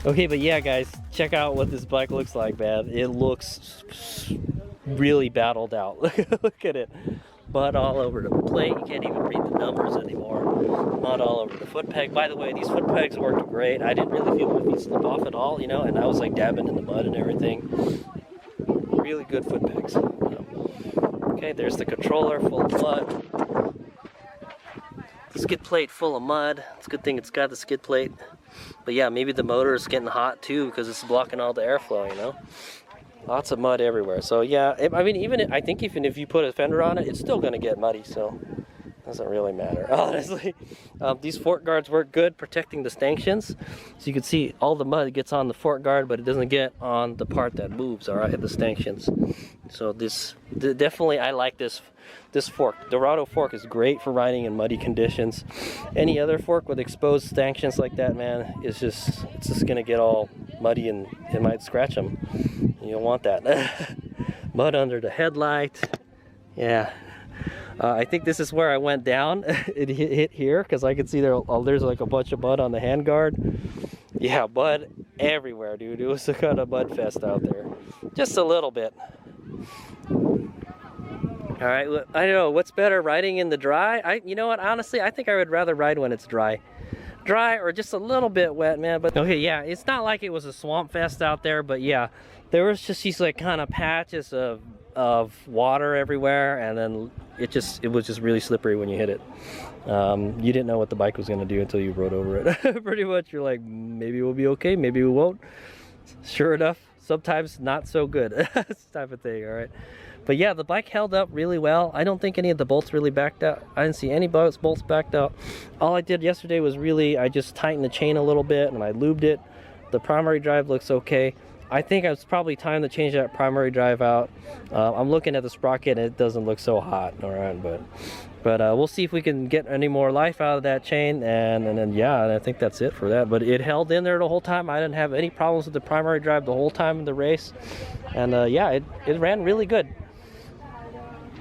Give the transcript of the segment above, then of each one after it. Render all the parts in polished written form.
Okay, but yeah, guys, check out what this bike looks like, man. It looks really battled out. Look at it. Mud all over the plate. You can't even read the numbers anymore. Mud all over the foot peg. By the way, these foot pegs worked great. I didn't really feel my feet slip off at all, you know, and I was like dabbing in the mud and everything. Really good foot pegs. Okay, there's the controller full of mud. The skid plate full of mud. It's a good thing it's got the skid plate. But yeah, maybe the motor is getting hot too because it's blocking all the airflow, you know. Lots of mud everywhere. So yeah, I mean, I think even if you put a fender on it, it's still going to get muddy. So it doesn't really matter, honestly. These fork guards work good, protecting the stanchions. So you can see all the mud gets on the fork guard, but it doesn't get on the part that moves, all right, the stanchions. So this definitely, I like this fork. Dorado fork is great for riding in muddy conditions. Any other fork with exposed stanchions like that, man, it's just gonna get all muddy and it might scratch them. You don't want that. Mud under the headlight. Yeah. I think this is where I went down. It hit here because I could see there's like a bunch of mud on the handguard. Yeah, mud everywhere, dude. It was a kind of mud fest out there. Just a little bit. All right, I don't know what's better, riding in the dry. You know what? Honestly, I think I would rather ride when it's dry or just a little bit wet, man. But okay, yeah, it's not like it was a swamp fest out there, but yeah, there was just these like kind of patches of water everywhere, and then it was just really slippery when you hit it. You didn't know what the bike was going to do until you rode over it. Pretty much, you're like, maybe we'll be okay, maybe we won't. Sure enough, sometimes not so good. This type of thing. All right. But yeah, the bike held up really well. I don't think any of the bolts really backed out. I didn't see any bolts backed out. All I did yesterday was I just tightened the chain a little bit and I lubed it. The primary drive looks okay. I think it's probably time to change that primary drive out. I'm looking at the sprocket and it doesn't look so hot, all right, but we'll see if we can get any more life out of that chain, and then yeah, I think that's it for that. But it held in there the whole time. I didn't have any problems with the primary drive the whole time in the race, and yeah, it ran really good.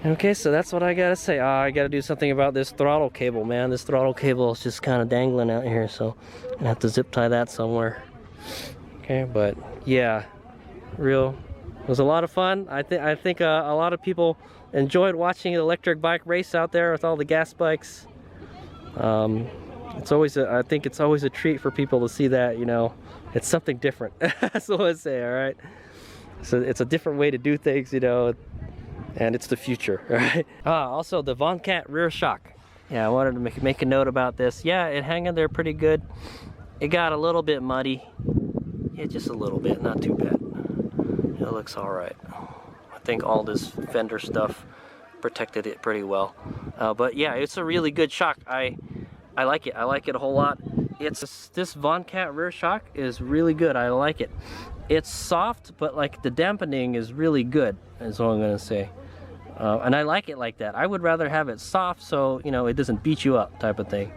Okay, so that's what I gotta say. I gotta do something about this throttle cable, man. This throttle cable is just kind of dangling out here, so I'm gonna have to zip tie that somewhere. Okay, but yeah, it was a lot of fun. I think a lot of people enjoyed watching an electric bike race out there with all the gas bikes. It's always I think it's always a treat for people to see that, you know. It's something different. That's what I say, all right? So it's a different way to do things, you know, and it's the future, right? Also the Vonkat rear shock. Yeah, I wanted to make a note about this. Yeah, it hung in there pretty good. It got a little bit muddy. Yeah, just a little bit, not too bad. It looks all right. I think all this fender stuff protected it pretty well. But yeah, it's a really good shock. I like it. I like it a whole lot. This Vonkat rear shock is really good. I like it. It's soft, but like the dampening is really good, is what I'm gonna say. And I like it like that. I would rather have it soft so, you know, it doesn't beat you up type of thing.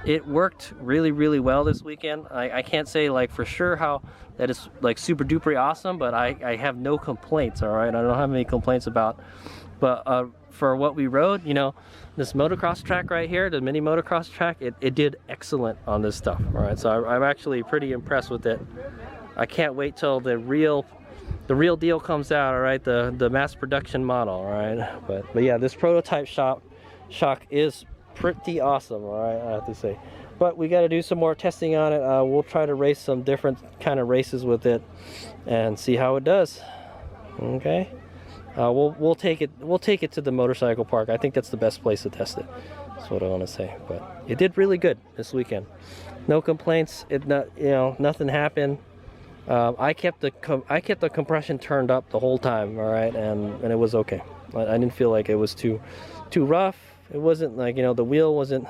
It worked really, really well this weekend. I can't say like for sure how that is like super duper awesome, but I have no complaints, all right? I don't have any complaints about, but for what we rode, you know, this motocross track right here, the mini motocross track, it did excellent on this stuff, all right? So I'm actually pretty impressed with it. I can't wait till the real deal comes out, all right? The mass production model, all right? But yeah, this prototype shock is pretty awesome, all right, I have to say. But we got to do some more testing on it. We'll try to race some different kind of races with it and see how it does. Okay, we'll take it to the motorcycle park. I think that's the best place to test it. That's what I want to say. But it did really good this weekend. No complaints. Nothing happened. I kept the compression turned up the whole time, all right, and it was okay. I didn't feel like it was too rough. It wasn't like, you know, the wheel wasn't.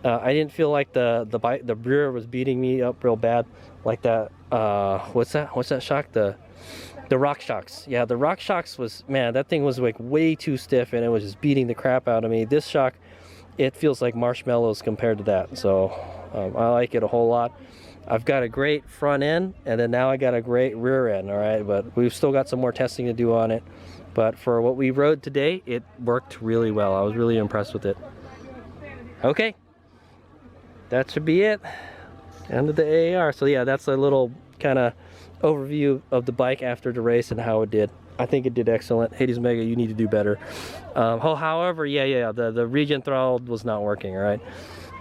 I didn't feel like the rear was beating me up real bad, like that. What's that shock? The Rock Shocks. Yeah, the Rock Shocks was, man, that thing was like way too stiff, and it was just beating the crap out of me. This shock, it feels like marshmallows compared to that. So I like it a whole lot. I've got a great front end, and then now I got a great rear end. All right, but we've still got some more testing to do on it. But for what we rode today, it worked really well. I was really impressed with it. Okay, that should be it. End of the AAR. So yeah, that's a little kind of overview of the bike after the race and how it did. I think it did excellent. Hades Mega, you need to do better. However, the regen throttle was not working, all right?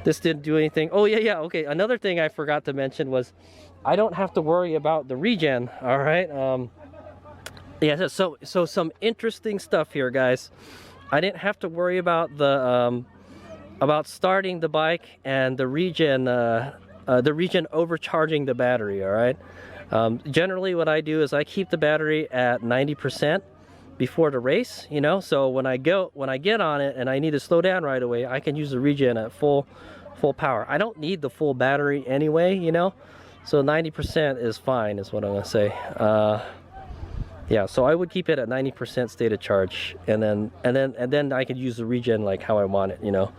This didn't do anything. Oh yeah, okay. Another thing I forgot to mention was I don't have to worry about the regen, all right? Yeah, so some interesting stuff here, guys. I didn't have to worry about the about starting the bike and the regen overcharging the battery, all right? Generally what I do is I keep the battery at 90% before the race, you know, so when I get on it and I need to slow down right away, I can use the regen at full power. I don't need the full battery anyway, you know, so 90% is fine is what I'm gonna say. Yeah, so I would keep it at 90% state of charge, and then I could use the regen like how I want it, you know,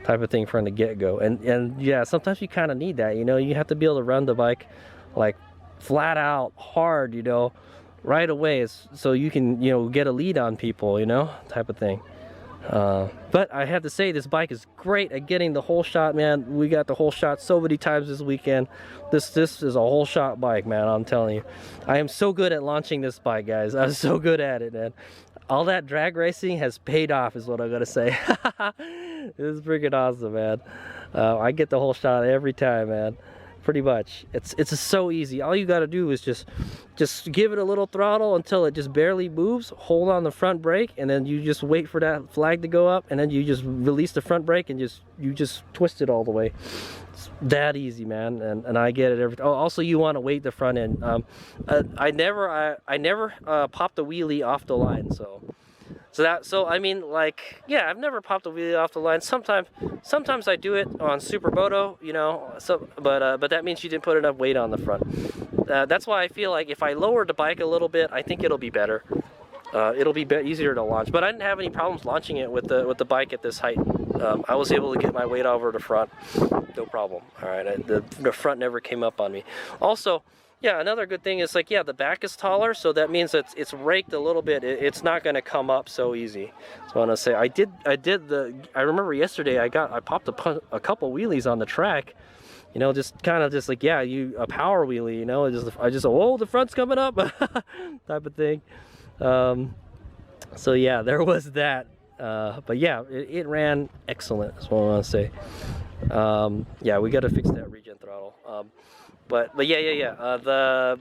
type of thing from the get-go. And yeah, sometimes you kind of need that, you know, you have to be able to run the bike like flat out hard, you know, right away, so you can, you know, get a lead on people, you know, type of thing. But I have to say, this bike is great at getting the whole shot, man. We got the whole shot so many times this weekend. This is a whole shot bike, man, I'm telling you. I am so good at launching this bike, guys. I'm so good at it, man. All that drag racing has paid off is what I'm gonna say. This is freaking awesome, man. I get the whole shot every time, man. Pretty much. It's so easy. All you got to do is just give it a little throttle until it just barely moves, hold on the front brake, and then you just wait for that flag to go up, and then you just release the front brake and you just twist it all the way. It's that easy, man. And I get it every time. Oh, also you want to weight the front end. I never popped the wheelie off the line, so I mean, like, yeah, I've never popped a wheelie off the line. Sometimes I do it on Supermoto, you know. So, but that means you didn't put enough weight on the front. That's why I feel like if I lower the bike a little bit, I think it'll be better. It'll be easier to launch. But I didn't have any problems launching it with the bike at this height. I was able to get my weight over the front, no problem. All right, the front never came up on me. Also, yeah, another good thing is, like, yeah, the back is taller, so that means it's raked a little bit. It's not going to come up so easy. So I want to say I remember yesterday I popped a couple wheelies on the track, you know, just kind of just like, yeah, a power wheelie, you know, I just oh, the front's coming up type of thing. So yeah, there was that. But yeah, it ran excellent. That's what I want to say. Yeah, we got to fix that regen throttle. But yeah.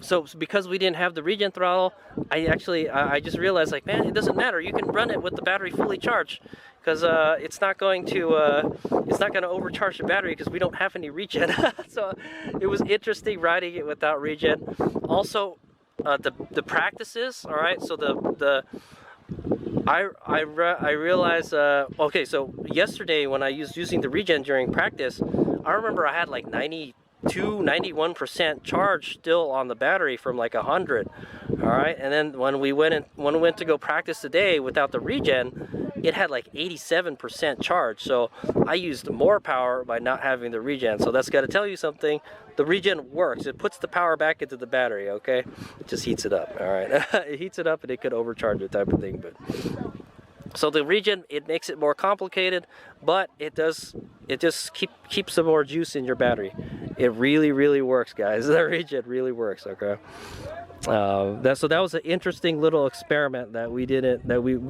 So because we didn't have the regen throttle, I just realized, like, man, it doesn't matter. You can run it with the battery fully charged, because it's not going to overcharge the battery because we don't have any regen. So it was interesting riding it without regen. Also, the practices. All right, so I realized, okay, so yesterday when I was using the regen during practice, I remember I had like 91% charge still on the battery from like 100. All right, and then when we went to go practice today without the regen, it had like 87% charge. So I used more power by not having the regen. So that's got to tell you something. The regen works. It puts the power back into the battery, okay? It just heats it up, all right? It heats it up and it could overcharge it, type of thing. But so the regen, it makes it more complicated, but it just keeps some more juice in your battery. It really, really works, guys. The regen really works, okay? So that was an interesting little experiment that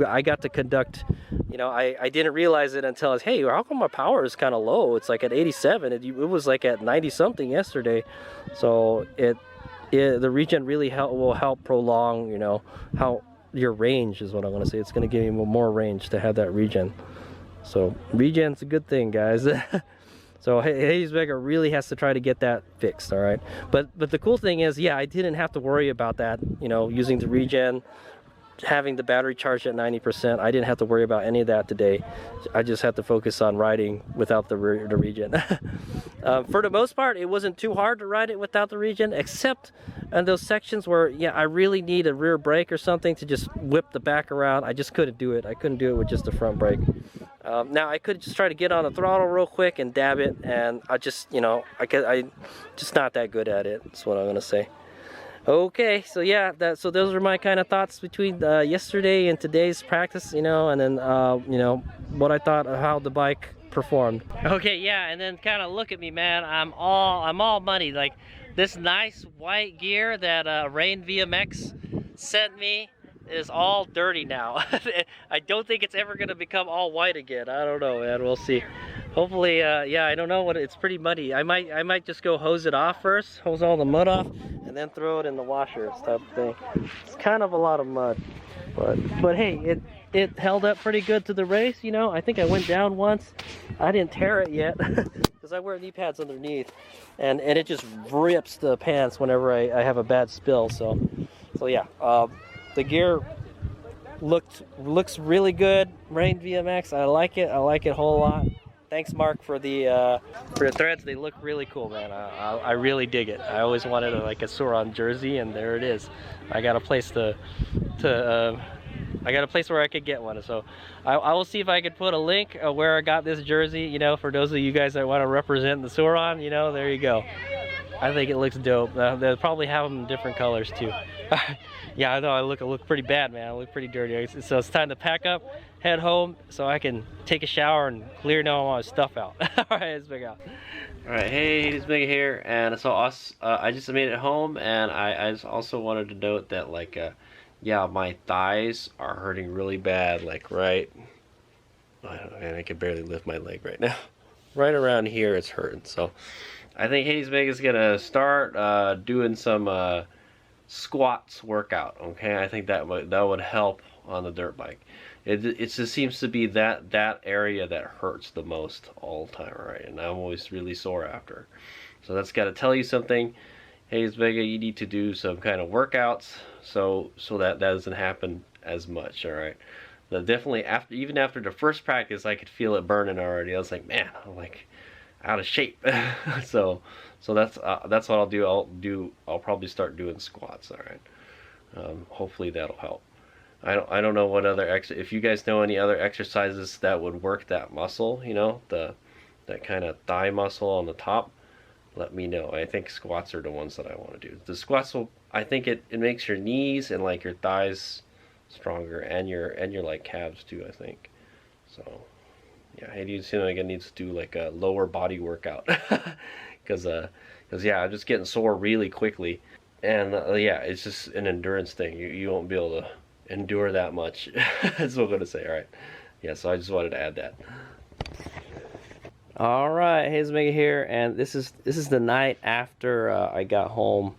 I got to conduct. You know, I didn't realize it until I was, hey, how come my power is kind of low? It's like at 87. It was like at 90 something yesterday. So the regen really will help prolong, you know, your range is what I'm going to say. It's going to give you more range to have that regen. So regen's a good thing, guys. So Hades Mega really has to try to get that fixed, all right? But the cool thing is, yeah, I didn't have to worry about that, you know, using the regen, having the battery charged at 90%. I didn't have to worry about any of that today. I just had to focus on riding without the regen. For the most part, it wasn't too hard to ride it without the regen, except in those sections where, yeah, I really need a rear brake or something to just whip the back around. I just couldn't do it. I couldn't do it with just the front brake. Now I could just try to get on the throttle real quick and dab it, and I just, you know, I just not that good at it. That's what I'm gonna say. Okay, so yeah, so those are my kind of thoughts between yesterday and today's practice, you know, and then you know, what I thought of how the bike performed. Okay, yeah, and then kind of look at me, man. I'm all muddy. Like this nice white gear that Rain VMX sent me is all dirty now. I don't think it's ever gonna become all white again. I don't know, man. We'll see. Hopefully, yeah, I don't know what it's pretty muddy. I might just go hose it off first, hose all the mud off, and then throw it in the washer type of thing. It's kind of a lot of mud, but hey, it held up pretty good to the race, you know. I think I went down once. I didn't tear it yet because I wear knee pads underneath, and it just rips the pants whenever I have a bad spill. So yeah, the gear looks really good. Rain VMX, I like it a whole lot. Thanks, Mark, for the threads. They look really cool, man. I really dig it. I always wanted like a Sur Ron Jersey, and there it is. I got a place I got a place where I could get one. So I will see if I could put a link where I got this jersey, you know, for those of you guys that want to represent the Sur Ron, you know, there you go. I think it looks dope. They'll probably have them in different colors too. Yeah, I know I look pretty bad, man. I look pretty dirty. So it's time to pack up, head home, so I can take a shower and clear all my stuff out. All right, it's Big Out. All right, hey, it's Big here, and so I just made it home, and I just also wanted to note that like, yeah, my thighs are hurting really bad. Like right, I don't know, man, I can barely lift my leg right now. Right around here, it's hurting. So I think Hades Big is gonna start doing some squats workout. Okay, I think that would help on the dirt bike. It just seems to be that area that hurts the most all the time, right? And I'm always really sore after. So that's got to tell you something. Hades Big, you need to do some kind of workouts so that doesn't happen as much. All right. But definitely even after the first practice, I could feel it burning already. I was like, man, I'm like out of shape. so that's what I'll do. I'll probably start doing squats. All right. Hopefully that'll help. I don't know what other if you guys know any other exercises that would work that muscle, you know, that kind of thigh muscle on the top, let me know. I think squats are the ones that I want to do. The squats I think it makes your knees and like your thighs stronger, and your like calves too, I think. So yeah, Hades again needs to do like a lower body workout because yeah, I'm just getting sore really quickly, and yeah, it's just an endurance thing. You won't be able to endure that much. That's what I'm gonna say. All right, yeah, so I just wanted to add that. All right, Hayes Mega here, and this is the night after I got home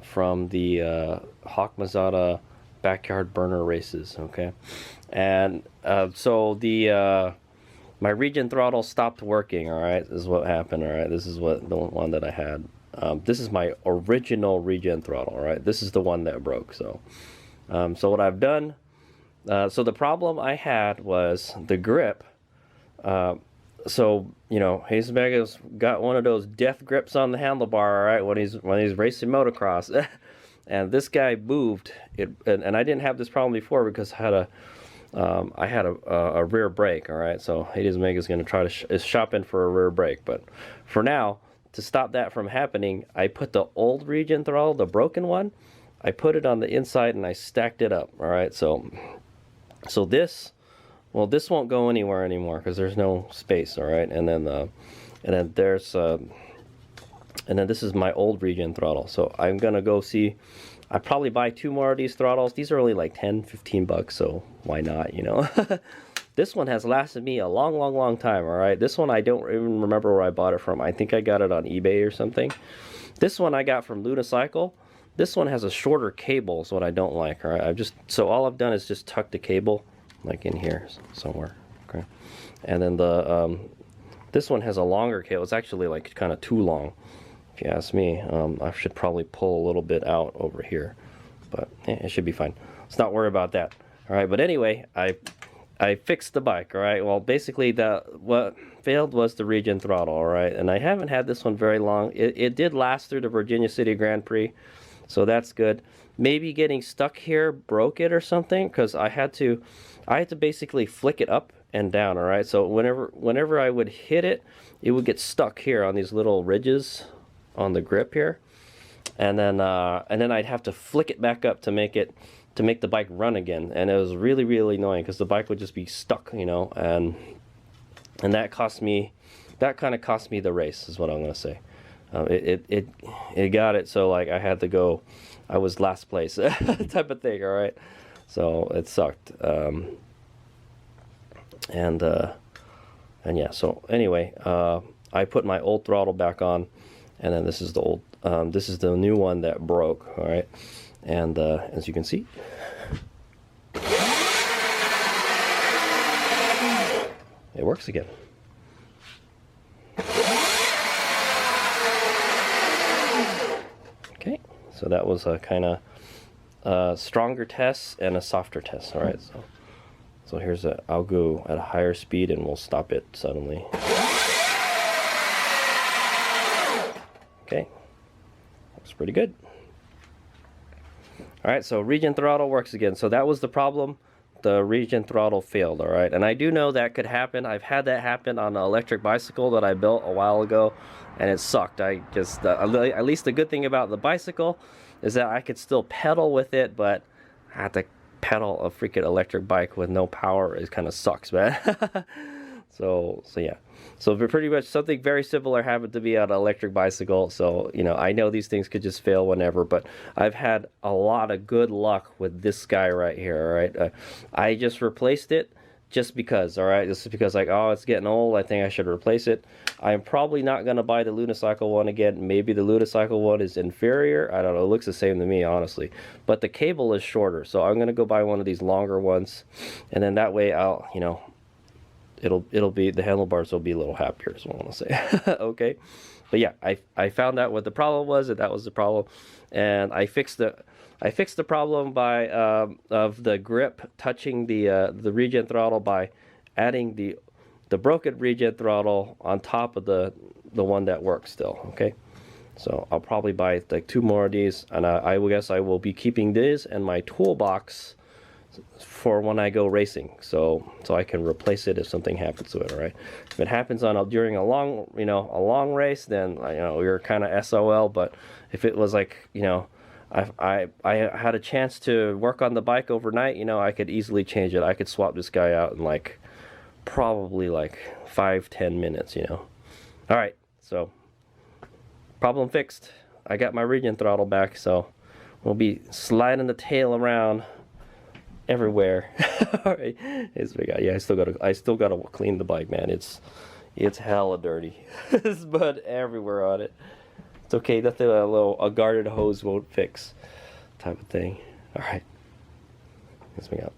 from the Hawk Mazzotta Backyard Burner races. Okay, and so the my regen throttle stopped working. All right, this is what happened. All right, this is the one that I had. This is my original regen throttle. All right, this is the one that broke. So what I've done, so the problem I had was the grip. So you know, Hayes Mega's got one of those death grips on the handlebar, all right, when he's racing motocross, and this guy moved it, and I didn't have this problem before because I had a rear brake, all right. So Hayes Mega's going to try to shop in for a rear brake, but for now, to stop that from happening, I put the old regen throttle, the broken one, I put it on the inside and I stacked it up, all right. So this. Well, this won't go anywhere anymore because there's no space, all right. And then there's and then this is my old regen throttle. So I'm gonna go see. I probably buy 2 more of these throttles. These are only like $10-15, so why not, you know? This one has lasted me a long time, all right. This one I don't even remember where I bought it from. I think I got it on eBay or something. This one I got from Lunicycle. This one has a shorter cable, is what I don't like, all right. So all I've done is just tuck the cable like in here somewhere, okay. And then the this one has a longer cable. It's actually like kind of too long, if you ask me. I should probably pull a little bit out over here, but it should be fine. Let's not worry about that. All right, but anyway, I fixed the bike. All right, well, basically what failed was the regen throttle. All right, and I haven't had this one very long. It did last through the Virginia City Grand Prix, so that's good. Maybe getting stuck here broke it or something, because I had to basically flick it up and down. All right, so whenever I would hit it, it would get stuck here on these little ridges on the grip here, and then I'd have to flick it back up to make the bike run again, and it was really annoying because the bike would just be stuck, you know. And and that kind of cost me the race, is what I'm gonna say. It got it so like I had to go, I was last place type of thing. All right, so it sucked. And yeah, so anyway, I put my old throttle back on, and then this is the old, this is the new one that broke. All right, and as you can see, it works again. Okay, so that was a kind of stronger test and a softer test. All right, so here's I'll go at a higher speed and we'll stop it suddenly. Okay, looks pretty good. All right, so regen throttle works again. So that was the problem. The regen throttle failed. All right, and I do know that could happen. I've had that happen on an electric bicycle that I built a while ago, and it sucked. I just at least the good thing about the bicycle is that I could still pedal with it, but I had to pedal a freaking electric bike with no power. It kind of sucks, man. So yeah, so pretty much something very similar happened to me on an electric bicycle. So you know, I know these things could just fail whenever, but I've had a lot of good luck with this guy right here. All right, I just replaced it just because. All right, this is because like, oh, it's getting old, I think I should replace it. I'm probably not gonna buy the Unicycle one again. Maybe the Unicycle one is inferior, I don't know, it looks the same to me honestly, but the cable is shorter, so I'm gonna go buy one of these longer ones, and then that way I'll, you know, it'll be, the handlebars will be a little happier, is what I want to say. Okay, but yeah, I found out what the problem was, and that was the problem, and I fixed the problem by of the grip touching the regen throttle by adding the broken regen throttle on top of the one that works still. Okay, so I'll probably buy like 2 more of these, and I guess I will be keeping this in my toolbox for when I go racing, so I can replace it if something happens to it. All right, if it happens during a long race, then you're kind of SOL. But if it was like, I had a chance to work on the bike overnight, I could easily change it. I could swap this guy out in like probably like 5-10 minutes. All right, so problem fixed. I got my regen throttle back, so we'll be sliding the tail around everywhere. All right, yeah, I still gotta clean the bike, man. It's hella dirty. There's mud everywhere on it. It's okay, nothing a guarded hose won't fix, type of thing. All right, let's bring out.